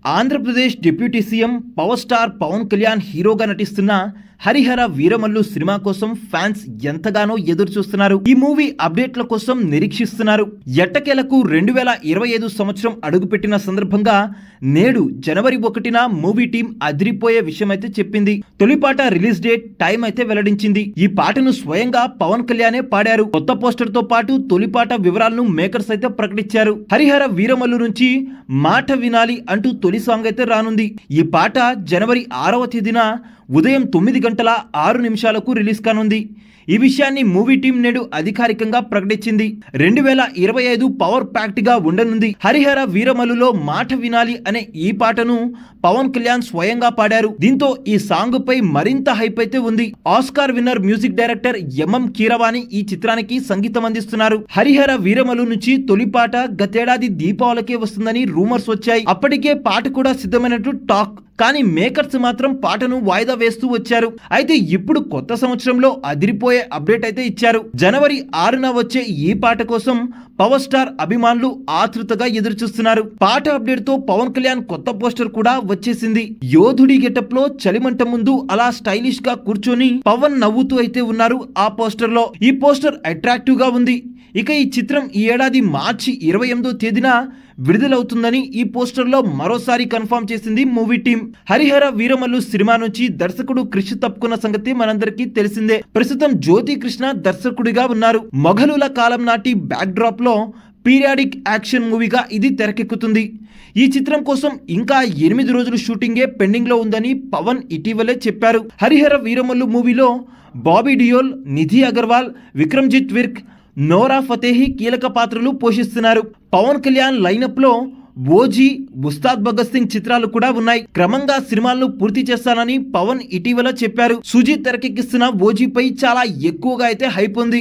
Andhra Pradesh deputy CM power star Pavan Kalyan హీరోగా నటిస్తున్న Harihara Veeramallu cinema కోసం ఫ్యాన్స్ ఎంతగానో ఎదురు చూస్తున్నారు. ఈ మూవీ అప్డేట్ల కోసం నిరీక్షిస్తున్నారు. ఎట్టకేలకు 2025 సంవత్సరం అడుగుపెట్టిన సందర్భంగా నేడు జనవరి 1న మూవీ టీం అదిరిపోయే విషయం అయితే చెప్పింది. తొలిపాట రిలీజ్ డేట్, టైం అయితే వెల్లడించింది. ఈ పాటను స్వయంగా పవన్ కళ్యాణే పాడారు. కొత్త పోస్టర్ తో పాటు తొలిపాట వివరాలను మేకర్స్ అయితే ప్రకటించారు. హరిహర వీరమల్లు నుంచి మాట వినాలి అంటూ తొలి సాంగ్ అయితే రానుంది. ఈ పాట జనవరి 6వ తేదీన ఉదయం 9:06 రిలీజ్ కానుంది. ఈ విషయాన్ని మూవీ టీం నేడు అధికారికంగా ప్రకటించింది. 2025 పవర్ ప్యాక్ట్ గా ఉండనుంది. హరిహర వీరమల్లులో మాట వినాలి అనే ఈ పాటను పవన్ కళ్యాణ్ స్వయంగా పాడారు. దీంతో ఈ సాంగ్ పై మరింత హైప్ అయితే ఉంది. Oscar winner music director MM Keeravani ఈ చిత్రానికి సంగీతం అందిస్తున్నారు. హరిహర వీరమల్లు నుంచి తొలి పాట గతేడాది దీపావళికే వస్తుందని రూమర్స్ వచ్చాయి. అప్పటికే పాట కూడా సిద్ధమైనట్టు టాక్. కానీ మేకర్స్ మాత్రం పాటను వాయిదా వేస్తూ వచ్చారు. అయితే ఇప్పుడు కొత్త సంవత్సరంలో అదిరిపోయే అప్డేట్ అయితే ఇచ్చారు. జనవరి 6న వచ్చే ఈ పాట కోసం పవర్ స్టార్ అభిమానులు ఆతృతగా ఎదురు చూస్తున్నారు. పాట అప్డేట్ తో పవన్ కళ్యాణ్ కొత్త పోస్టర్ కూడా వచ్చేసింది. యోధుడి గెటప్ లో చలిమంట ముందు అలా స్టైలిష్ గా కూర్చొని పవన్ నవ్వుతూ అయితే ఉన్నారు ఆ పోస్టర్ లో. ఈ పోస్టర్ అట్రాక్టివ్ గా ఉంది. ఇక ఈ చిత్రం ఈ ఏడాది మార్చి 28వ తేదీన విడుదలవుతుందని ఈ పోస్టర్ లో మరోసారి కన్ఫర్మ్ చేసింది movie team. Harihara Veeramallu cinema నుంచి దర్శకుడు క్రిష్ తప్పుకున్న సంగతి మనందరికీ తెలిసిందే. ప్రస్తుతం జ్యోతి కృష్ణ దర్శకుడిగా ఉన్నారు. మొఘలుల కాలం నాటి బ్యాక్ డ్రాప్ లో పీరియాడిక్ యాక్షన్ మూవీగా ఇది తెరకెక్కుతుంది. ఈ చిత్రం కోసం ఇంకా 8 రోజులు షూటింగే పెండింగ్ లో ఉందని పవన్ ఇటీవలే చెప్పారు. హరిహర వీరమల్లు మూవీలో బాబీ డియోల్, నిధి అగర్వాల్, విక్రమ్జిత్ విర్క్, నోరా ఫతేహి కీలక పాత్రలు పోషిస్తున్నారు. పవన్ కళ్యాణ్ లైనప్ లో ఓజీ, ఉస్తాద్ భగత్ సింగ్ చిత్రాలు కూడా ఉన్నాయి. క్రమంగా సినిమాలను పూర్తి చేస్తానని పవన్ ఇటీవల చెప్పారు. సుజీత్ తెరకెక్కిస్తున్న ఓజీపై చాలా ఎక్కువగా అయితే హైప్ ఉంది.